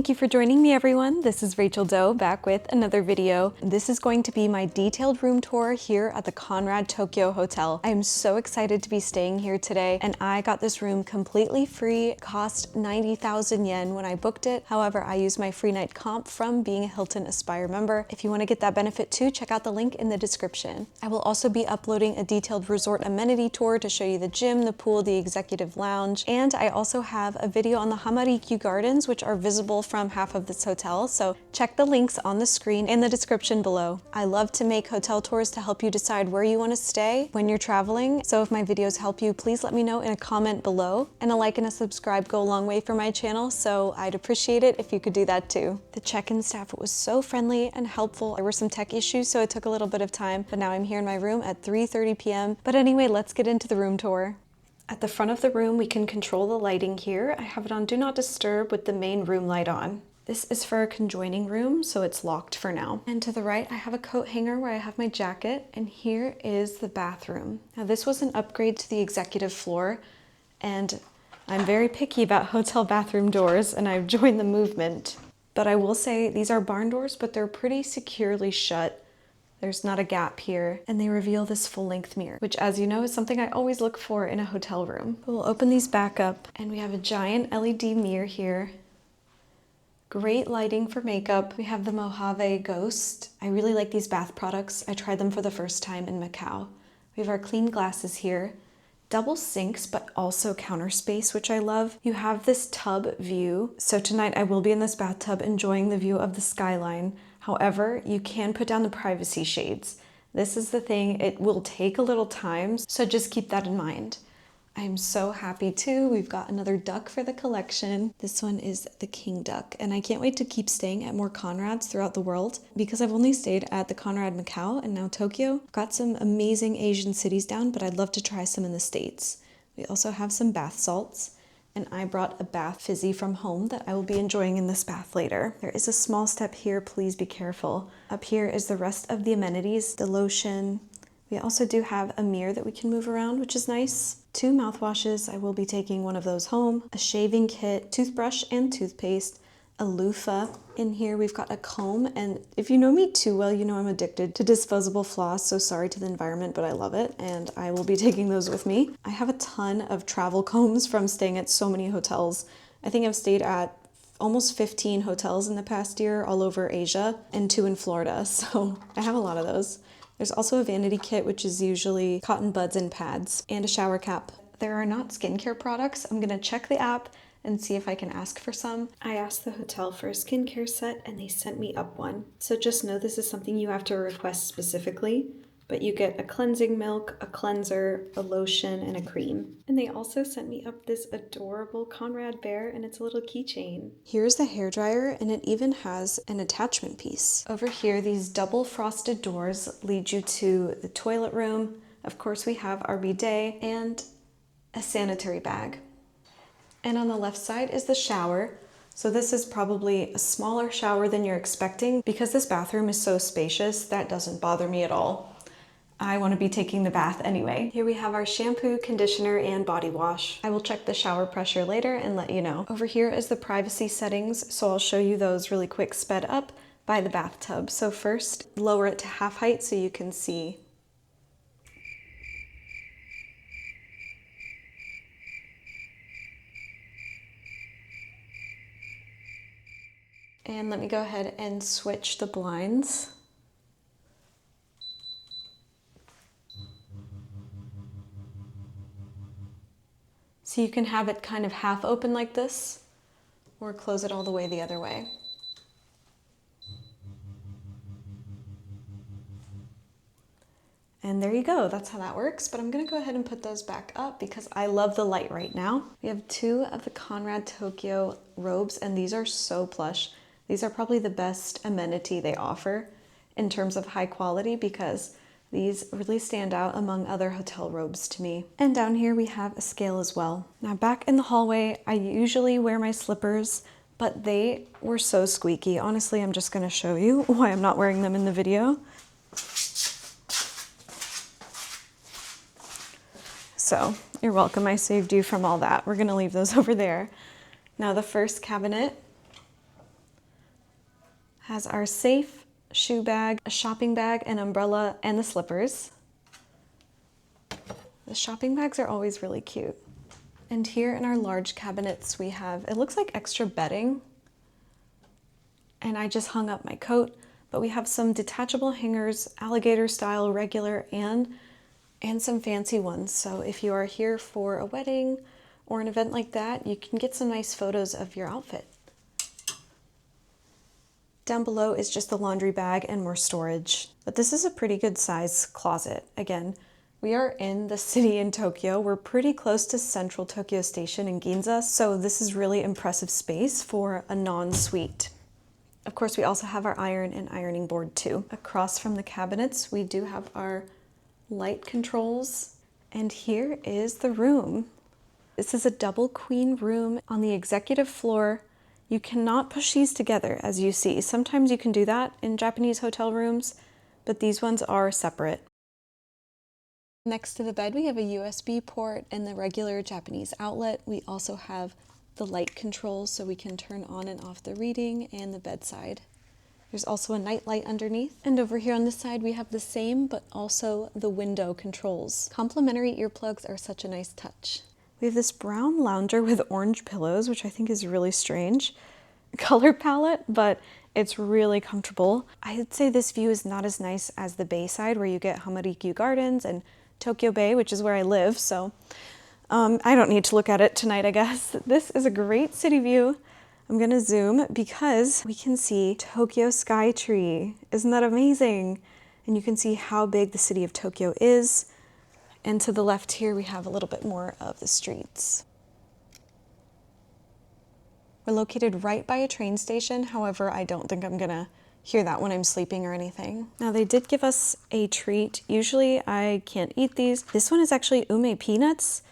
Thank you for joining me, everyone. This is Rachel Doe back with another video. This is going to be my detailed room tour here at the Conrad Tokyo Hotel. I am so excited to be staying here today, and I got this room completely free. It cost 90,000 yen when I booked it. However, I used my free night comp from being a Hilton Aspire member. If you want to get that benefit too, check out the link in the description. I will also be uploading a detailed resort amenity tour to show you the gym, the pool, the executive lounge, and I also have a video on the Hamarikyu Gardens, which are visible from half of this hotel, so check the links on the screen and the description below. I love to make hotel tours to help you decide where you want to stay when you're traveling, so if my videos help you, please let me know in a comment below, and a like and a subscribe go a long way for my channel, so I'd appreciate it if you could do that too. The check-in staff was so friendly and helpful. There were some tech issues, so it took a little bit of time, but now I'm here in my room at 3:30 p.m. But anyway, let's get into the room tour. At the front of the room, we can control the lighting here. I have it on Do Not Disturb with the main room light on. This is for a conjoining room, so it's locked for now. And to the right, I have a coat hanger where I have my jacket, and here is the bathroom. Now, this was an upgrade to the executive floor, and I'm very picky about hotel bathroom doors, and I've joined the movement. But I will say these are barn doors, but they're pretty securely shut. There's not a gap here, and they reveal this full-length mirror, which, as you know, is something I always look for in a hotel room. We'll open these back up, and we have a giant LED mirror here. Great lighting for makeup. We have the Mojave Ghost. I really like these bath products. I tried them for the first time in Macau. We have our clean glasses here. Double sinks, but also counter space, which I love. You have this tub view. So tonight I will be in this bathtub enjoying the view of the skyline. However, you can put down the privacy shades. This is the thing, it will take a little time, so just keep that in mind. I'm so happy too. We've got another duck for the collection. This one is the king duck, and I can't wait to keep staying at more Conrads throughout the world because I've only stayed at the Conrad Macau and now Tokyo. I've got some amazing Asian cities down, but I'd love to try some in the States. We also have some bath salts, and I brought a bath fizzy from home that I will be enjoying in this bath later. There is a small step here, please be careful. Up here is the rest of the amenities, the lotion. We also do have a mirror that we can move around, which is nice. 2 mouthwashes, I will be taking one of those home. A shaving kit, toothbrush and toothpaste, a loofah. In here we've got a comb, and if you know me too well, you know I'm addicted to disposable floss, so sorry to the environment, but I love it, and I will be taking those with me. I have a ton of travel combs from staying at so many hotels. I think I've stayed at almost 15 hotels in the past year all over Asia, and 2 in Florida, so I have a lot of those. There's also a vanity kit, which is usually cotton buds and pads, and a shower cap. There are not skincare products. I'm gonna check the app and see if I can ask for some. I asked the hotel for a skincare set and they sent me up one. So just know this is something you have to request specifically, but you get a cleansing milk, a cleanser, a lotion, and a cream. And they also sent me up this adorable Conrad bear, and it's a little keychain. Here's the hairdryer, and it even has an attachment piece. Over here, these double frosted doors lead you to the toilet room. Of course, we have our bidet and a sanitary bag. And on the left side is the shower. So this is probably a smaller shower than you're expecting. Because this bathroom is so spacious, that doesn't bother me at all. I want to be taking the bath anyway. Here we have our shampoo, conditioner, and body wash. I will check the shower pressure later and let you know. Over here is the privacy settings, so I'll show you those really quick sped up by the bathtub. So first, lower it to half height so you can see. And let me go ahead and switch the blinds. So you can have it kind of half open like this, or close it all the way the other way. And there you go, that's how that works. But I'm gonna go ahead and put those back up because I love the light right now. We have 2 of the Conrad Tokyo robes, and these are so plush. These are probably the best amenity they offer in terms of high quality because these really stand out among other hotel robes to me. And down here we have a scale as well. Now back in the hallway, I usually wear my slippers, but they were so squeaky. Honestly, I'm just gonna show you why I'm not wearing them in the video. So you're welcome, I saved you from all that. We're gonna leave those over there. Now the first cabinet Has our safe, shoe bag, a shopping bag, an umbrella, and the slippers. The shopping bags are always really cute. And here in our large cabinets we have, it looks like extra bedding. And I just hung up my coat, but we have some detachable hangers, alligator style, regular, and some fancy ones. So if you are here for a wedding or an event like that, you can get some nice photos of your outfit. Down below is just the laundry bag and more storage. But this is a pretty good size closet. Again, we are in the city in Tokyo. We're pretty close to Central Tokyo Station in Ginza, so this is really impressive space for a non-suite. Of course, we also have our iron and ironing board too. Across from the cabinets, we do have our light controls. And here is the room. This is a double queen room on the executive floor. You cannot push these together, as you see. Sometimes you can do that in Japanese hotel rooms, but these ones are separate. Next to the bed, we have a USB port and the regular Japanese outlet. We also have the light controls so we can turn on and off the reading and the bedside. There's also a night light underneath. And over here on this side, we have the same, but also the window controls. Complimentary earplugs are such a nice touch. We have this brown lounger with orange pillows, which I think is really strange color palette, but it's really comfortable. I'd say this view is not as nice as the bay side where you get Hamarikyu Gardens and Tokyo Bay, which is where I live, so I don't need to look at it tonight, I guess. This is a great city view. I'm gonna zoom because we can see Tokyo Sky Tree. Isn't that amazing? And you can see how big the city of Tokyo is. And to the left here, we have a little bit more of the streets. We're located right by a train station. However, I don't think I'm gonna hear that when I'm sleeping or anything. Now they did give us a treat. Usually I can't eat these. This one is actually ume peanuts,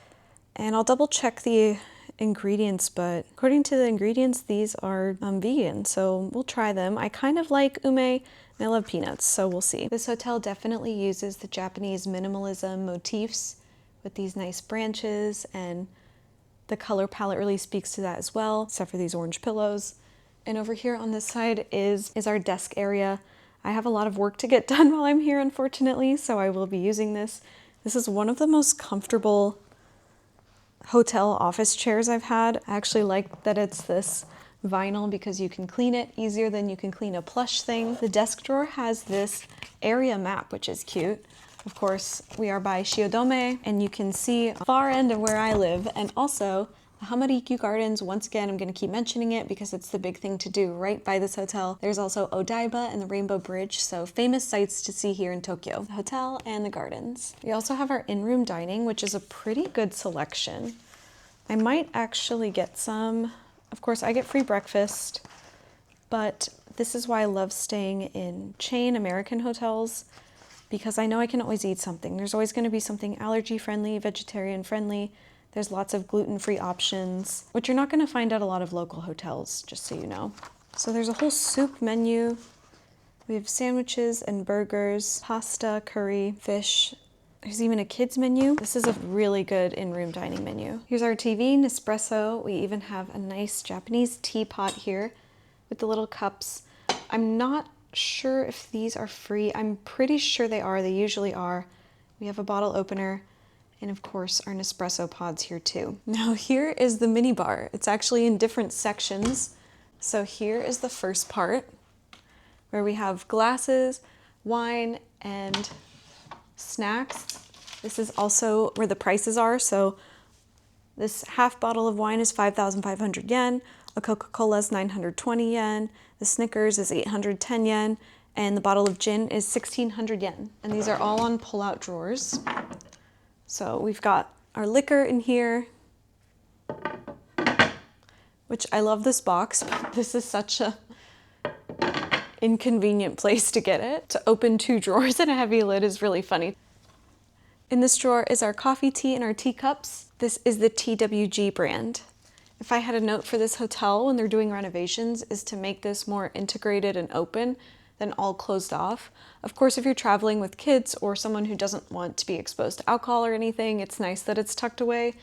and I'll double check the ingredients, but according to the ingredients, these are vegan, so we'll try them. I kind of like ume and I love peanuts, so we'll see. This hotel definitely uses the Japanese minimalism motifs with these nice branches, and the color palette really speaks to that as well, except for these orange pillows. And over here on this side is our desk area. I have a lot of work to get done while I'm here, unfortunately, so I will be using this. This is one of the most comfortable hotel office chairs I've had. I actually like that it's this vinyl because you can clean it easier than you can clean a plush thing. The desk drawer has this area map, which is cute. Of course, we are by Shiodome, and you can see far end of where I live, and also the Hamarikyu Gardens. Once again, I'm going to keep mentioning it because it's the big thing to do right by this hotel. There's also Odaiba and the Rainbow Bridge, so famous sights to see here in Tokyo. The hotel and the gardens. We also have our in-room dining, which is a pretty good selection. I might actually get some. Of course, I get free breakfast, but this is why I love staying in chain American hotels, because I know I can always eat something. There's always going to be something allergy-friendly, vegetarian-friendly. There's lots of gluten-free options, which you're not going to find at a lot of local hotels, just so you know. So there's a whole soup menu. We have sandwiches and burgers, pasta, curry, fish. There's even a kids menu. This is a really good in-room dining menu. Here's our TV, Nespresso. We even have a nice Japanese teapot here with the little cups. I'm not sure if these are free. I'm pretty sure they are. They usually are. We have a bottle opener, and of course our Nespresso pods here too. Now here is the mini bar. It's actually in different sections. So here is the first part where we have glasses, wine, and snacks. This is also where the prices are. So this half bottle of wine is 5,500 yen, a Coca-Cola is 920 yen, the Snickers is 810 yen, and the bottle of gin is 1,600 yen. And these are all on pull-out drawers. So we've got our liquor in here, which I love this box, but this is such a inconvenient place to get it. To open two drawers and a heavy lid is really funny. In this drawer is our coffee tea and our teacups. This is the TWG brand. If I had a note for this hotel when they're doing renovations, is to make this more integrated and open than all closed off. Of course, if you're traveling with kids or someone who doesn't want to be exposed to alcohol or anything, it's nice that it's tucked away.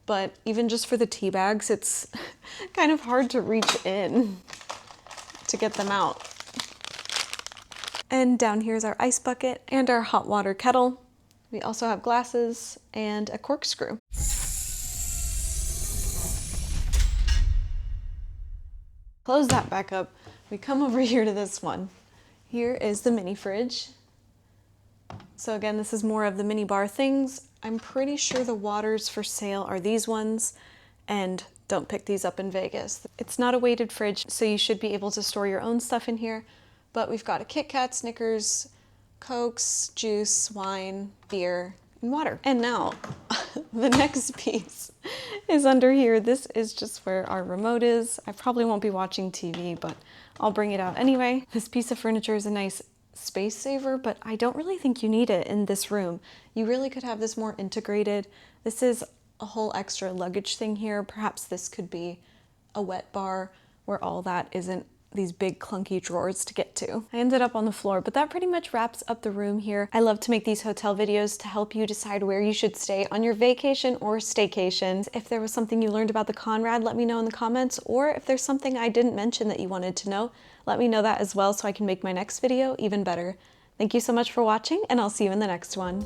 But even just for the tea bags, it's kind of hard to reach in to get them out. And down here is our ice bucket and our hot water kettle. We also have glasses and a corkscrew. Close that back up. We come over here to this one. Here is the mini fridge. So again, this is more of the mini bar things. I'm pretty sure the waters for sale are these ones, and don't pick these up in Vegas. It's not a weighted fridge, so you should be able to store your own stuff in here, but we've got a Kit Kat, Snickers, Cokes, juice, wine, beer, and water. And now, the next piece is under here. This is just where our remote is. I probably won't be watching TV, but I'll bring it out anyway. This piece of furniture is a nice space saver, but I don't really think you need it in this room. You really could have this more integrated. This is a whole extra luggage thing here. Perhaps this could be a wet bar where all that isn't these big clunky drawers to get to. I ended up on the floor, but that pretty much wraps up the room here. I love to make these hotel videos to help you decide where you should stay on your vacation or staycation. If there was something you learned about the Conrad, let me know in the comments, or if there's something I didn't mention that you wanted to know, let me know that as well so I can make my next video even better. Thank you so much for watching, and I'll see you in the next one.